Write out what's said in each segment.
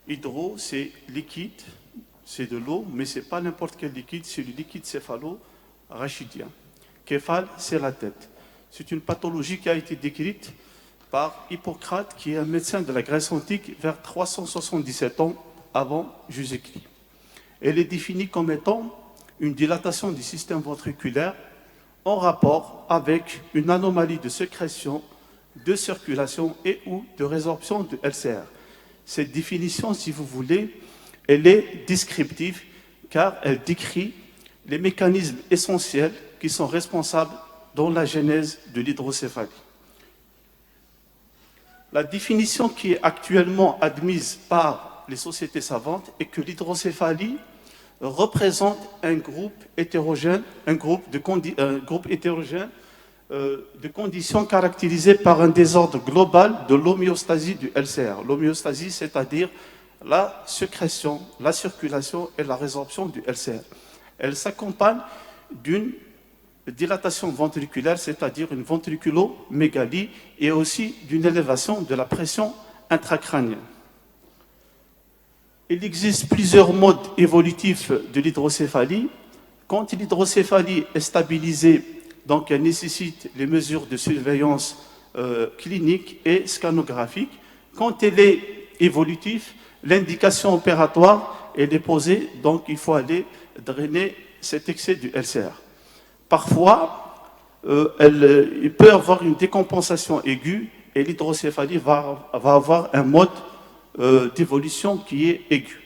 Hydro, c'est liquide, c'est de l'eau, mais ce n'est pas n'importe quel liquide, c'est le liquide céphalo-rachidien. Képhale, c'est la tête. C'est une pathologie qui a été décrite par Hippocrate, qui est un médecin de la Grèce antique, vers 377 ans avant Jésus-Christ. Elle est définie comme étant une dilatation du système ventriculaire en rapport avec une anomalie de sécrétion, de circulation et ou de résorption de LCR. Cette définition, si vous voulez, elle est descriptive car elle décrit les mécanismes essentiels qui sont responsables dans la genèse de l'hydrocéphalie. La définition qui est actuellement admise par les sociétés savantes est que l'hydrocéphalie représente un groupe hétérogène, de conditions caractérisées par un désordre global de l'homéostasie du LCR. L'homéostasie, c'est-à-dire la sécrétion, la circulation et la résorption du LCR. Elle s'accompagne d'une dilatation ventriculaire, c'est-à-dire une ventriculomégalie, et aussi d'une élévation de la pression intracrânienne. Il existe plusieurs modes évolutifs de l'hydrocéphalie. Quand l'hydrocéphalie est stabilisée, donc elle nécessite les mesures de surveillance clinique et scanographique. Quand elle est évolutive, l'indication opératoire elle est posée, donc il faut aller drainer cet excès du LCR. Parfois, il peut y avoir une décompensation aiguë et l'hydrocéphalie va avoir un mode d'évolution qui est aigu.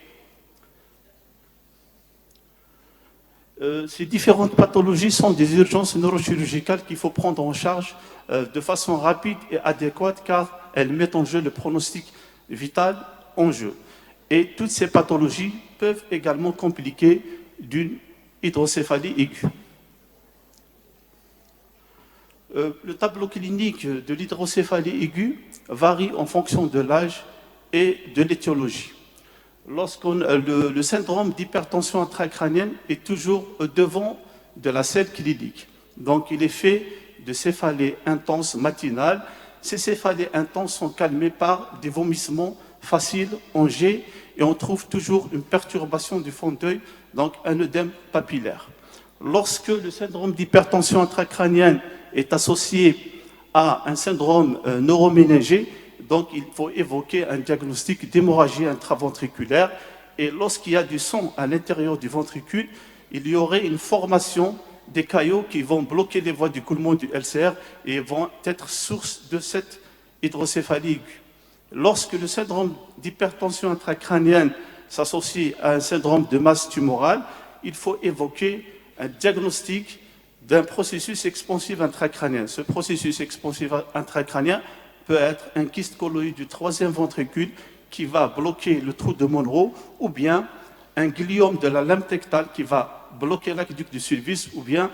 Ces différentes pathologies sont des urgences neurochirurgicales qu'il faut prendre en charge de façon rapide et adéquate car elles mettent en jeu le pronostic vital en jeu. Et toutes ces pathologies peuvent également compliquer d'une hydrocéphalie aiguë. Le tableau clinique de l'hydrocéphalie aiguë varie en fonction de l'âge et de l'étiologie. Le syndrome d'hypertension intracrânienne est toujours devant de la scène clinique. Donc il est fait de céphalées intenses matinales. Ces céphalées intenses sont calmées par des vomissements faciles en jet et on trouve toujours une perturbation du fond d'œil, donc un œdème papillaire. Lorsque le syndrome d'hypertension intracrânienne est associé à un syndrome neuroméningé, donc il faut évoquer un diagnostic d'hémorragie intraventriculaire et lorsqu'il y a du sang à l'intérieur du ventricule, il y aurait une formation des caillots qui vont bloquer les voies d'écoulement du LCR et vont être source de cette hydrocéphalie aiguë. Lorsque le syndrome d'hypertension intracrânienne s'associe à un syndrome de masse tumorale, il faut évoquer un diagnostic d'un processus expansif intracrânien. Ce processus expansif intracrânien peut être un kyste colloïde du troisième ventricule qui va bloquer le trou de Monro, ou bien un gliome de la lame tectale qui va bloquer l'aqueduc du sulcus, ou bien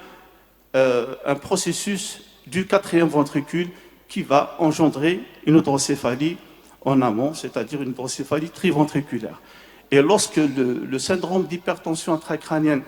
un processus du quatrième ventricule qui va engendrer une hydrocéphalie en amont, c'est-à-dire une hydrocéphalie triventriculaire. Et lorsque le syndrome d'hypertension intracrânienne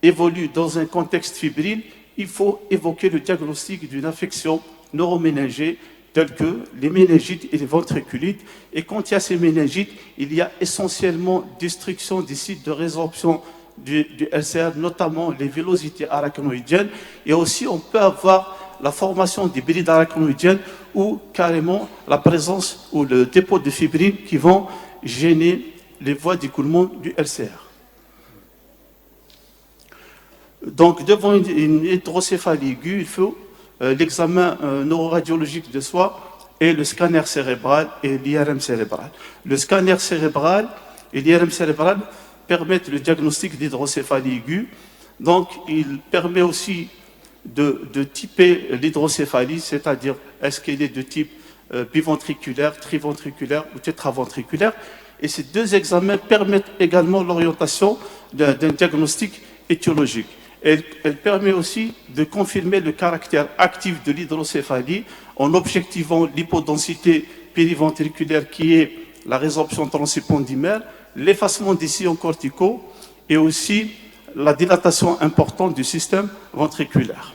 évolue dans un contexte fébrile, il faut évoquer le diagnostic d'une affection neuroméningée telles que les méningites et les ventriculites. Et quand il y a ces méningites, il y a essentiellement destruction des sites de résorption du LCR, notamment les villosités arachnoïdiennes. Et aussi, on peut avoir la formation des brides arachnoïdiennes ou carrément la présence ou le dépôt de fibrines qui vont gêner les voies d'écoulement du LCR. Donc, devant une hydrocéphalie aiguë, il faut l'examen neuroradiologique de soi et le scanner cérébral et l'IRM cérébral. Le scanner cérébral et l'IRM cérébral permettent le diagnostic d'hydrocéphalie aiguë. Donc, il permet aussi de typer l'hydrocéphalie, c'est-à-dire est-ce qu'elle est de type biventriculaire, triventriculaire ou tétraventriculaire. Et ces deux examens permettent également l'orientation d'un diagnostic étiologique. Elle permet aussi de confirmer le caractère actif de l'hydrocéphalie en objectivant l'hypodensité périventriculaire qui est la résorption transépondymère, l'effacement des sillons corticaux et aussi la dilatation importante du système ventriculaire.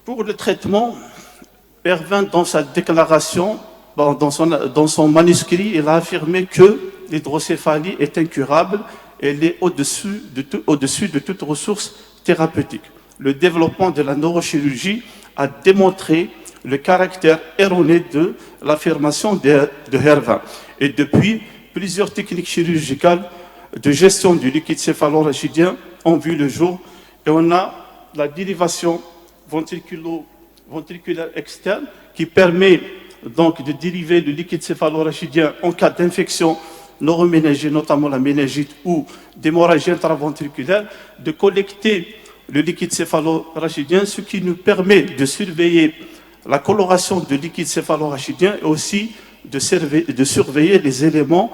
Pour le traitement, Pervin, dans sa déclaration, dans son manuscrit, il a affirmé que l'hydrocéphalie est incurable, elle est au-dessus de toute ressource thérapeutique. Le développement de la neurochirurgie a démontré le caractère erroné de l'affirmation de Hervin. Et depuis, plusieurs techniques chirurgicales de gestion du liquide céphalorachidien ont vu le jour. Et on a la dérivation ventriculaire externe qui permet donc de dériver le liquide céphalorachidien en cas d'infection neuroméningée, notamment la méningite ou d'hémorragie intraventriculaire, de collecter le liquide céphalorachidien, ce qui nous permet de surveiller la coloration du liquide céphalorachidien et aussi de surveiller les éléments,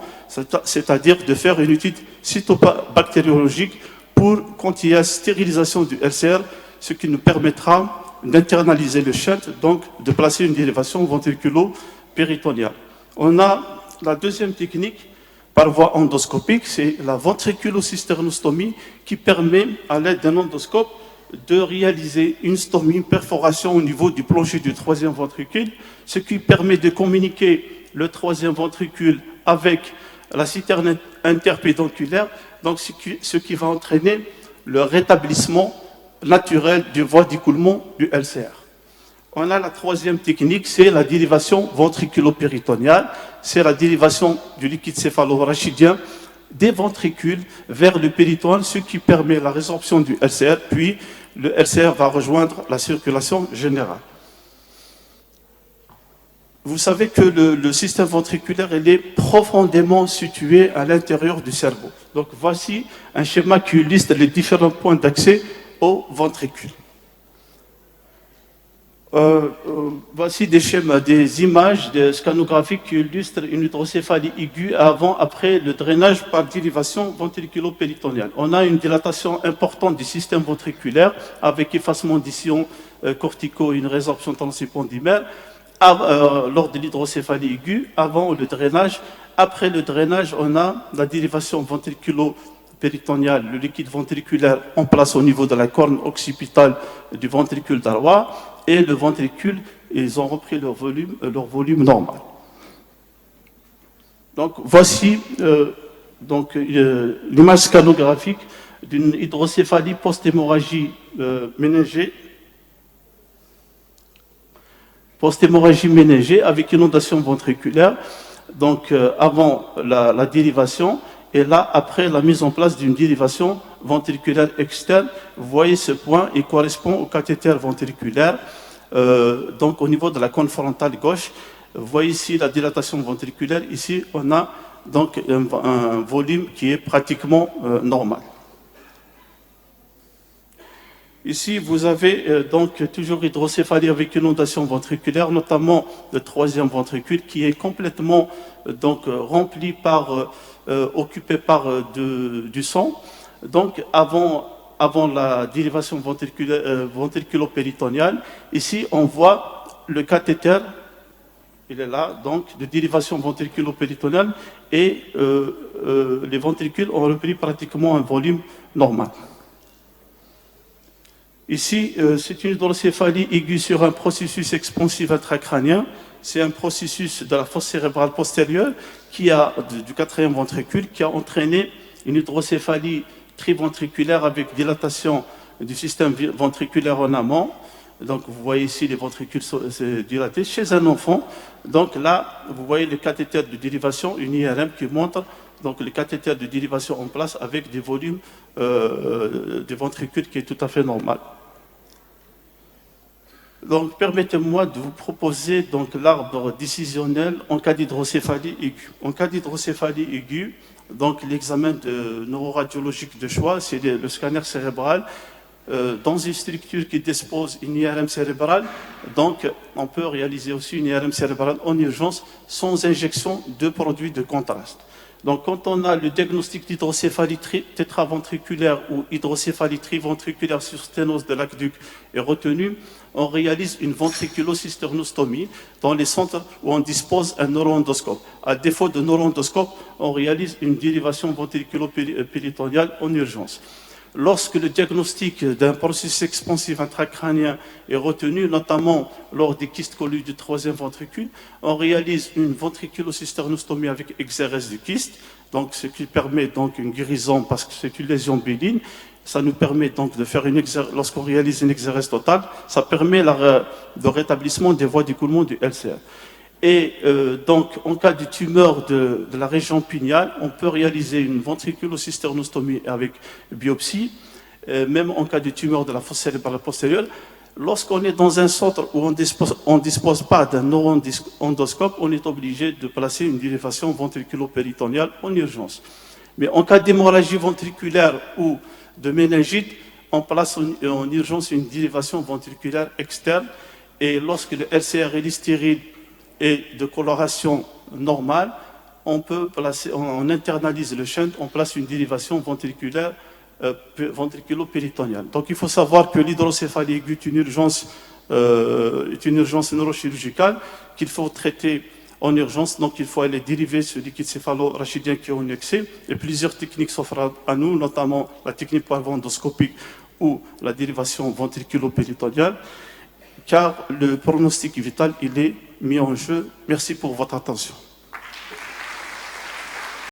c'est-à-dire de faire une étude cytobactériologique pour quand il y a stérilisation du LCR, ce qui nous permettra d'internaliser le shunt, donc de placer une dérivation ventriculo-péritoniale. On a la deuxième technique par voie endoscopique, c'est la ventriculocysternostomie qui permet, à l'aide d'un endoscope, de réaliser une stomie, une perforation au niveau du plancher du troisième ventricule, ce qui permet de communiquer le troisième ventricule avec la citerne interpédonculaire, donc ce qui va entraîner le rétablissement naturel du voie d'écoulement du LCR. On a la troisième technique, c'est la dérivation ventriculo-péritoniale, c'est la dérivation du liquide céphalorachidien des ventricules vers le péritoine, ce qui permet la résorption du LCR, puis le LCR va rejoindre la circulation générale. Vous savez que le système ventriculaire il est profondément situé à l'intérieur du cerveau. Donc voici un schéma qui illustre les différents points d'accès au ventricule. Voici des schémas, des images scanographiques qui illustrent une hydrocéphalie aiguë avant, après le drainage par dérivation ventriculo-péritoniale. On a une dilatation importante du système ventriculaire avec effacement des sillons corticaux et une résorption transépondymère lors de l'hydrocéphalie aiguë, avant le drainage. Après le drainage, on a la dérivation ventriculo-péritoniale, le liquide ventriculaire en place au niveau de la corne occipitale du ventricule d'Arrois. Et le ventricule, ils ont repris leur volume normal. Donc voici l'image scanographique d'une hydrocéphalie post-hémorragie méningée, avec inondation ventriculaire, donc avant la dérivation, et là, après la mise en place d'une dérivation ventriculaire externe, vous voyez ce point, il correspond au cathéter ventriculaire, donc au niveau de la cône frontale gauche. Vous voyez ici la dilatation ventriculaire. Ici, on a donc un volume qui est pratiquement normal. Ici, vous avez donc toujours hydrocéphalie avec inondation ventriculaire, notamment le troisième ventricule qui est complètement rempli par, occupé par du sang. Donc, avant la dérivation ventriculo-péritoniale, ici, on voit le cathéter, il est là, donc, de dérivation ventriculo-péritoniale, et les ventricules ont repris pratiquement un volume normal. Ici, c'est une hydrocéphalie aiguë sur un processus expansif intracrânien. C'est un processus de la fosse cérébrale postérieure du quatrième ventricule qui a entraîné une hydrocéphalie triventriculaire avec dilatation du système ventriculaire en amont. Donc, vous voyez ici les ventricules dilatés chez un enfant. Donc là, vous voyez le cathéter de dérivation, une IRM qui montre donc le cathéter de dérivation en place avec des volumes de ventricules qui est tout à fait normal. Donc, permettez-moi de vous proposer donc l'arbre décisionnel en cas d'hydrocéphalie aiguë. En cas d'hydrocéphalie aiguë, donc l'examen neuroradiologique de choix, c'est le scanner cérébral dans une structure qui dispose d'une IRM cérébrale. Donc, on peut réaliser aussi une IRM cérébrale en urgence sans injection de produits de contraste. Donc, quand on a le diagnostic d'hydrocéphalie tétraventriculaire ou hydrocéphalie triventriculaire sur sténose de l'aqueduc est retenu, on réalise une ventriculocysternostomie dans les centres où on dispose un neuroendoscope. À défaut de neuroendoscope, on réalise une dérivation ventriculo-péritoniale en urgence. Lorsque le diagnostic d'un processus expansif intracrânien est retenu, notamment lors des kystes collus du troisième ventricule, on réalise une ventriculocysternostomie avec exérèse du kyste, donc ce qui permet donc une guérison parce que c'est une lésion bénigne. Ça nous permet donc de faire lorsqu'on réalise une exérèse totale, ça permet le rétablissement des voies d'écoulement du LCR. Et donc, en cas de tumeur de la région pinéale, on peut réaliser une ventriculocysternostomie avec biopsie, même en cas de tumeur de la fosse cérébrale postérieure. Lorsqu'on est dans un centre où on ne dispose pas d'un neuroendoscope, on est obligé de placer une dérivation ventriculo-péritoniale en urgence. Mais en cas d'hémorragie ventriculaire ou de méningite, on place en urgence une dérivation ventriculaire externe. Et lorsque le LCR est stérile et de coloration normale, on internalise le shunt, on place une dérivation ventriculaire ventriculo-péritonéale. Donc il faut savoir que l'hydrocéphalie aiguë est une urgence neurochirurgicale qu'il faut traiter en urgence. Donc il faut aller dériver ce liquide céphalo-rachidien qui est en excès. Et plusieurs techniques s'offrent à nous, notamment la technique parvo-endoscopique ou la dérivation ventriculo-péritonéale, car le pronostic vital il est mis en jeu. Merci pour votre attention.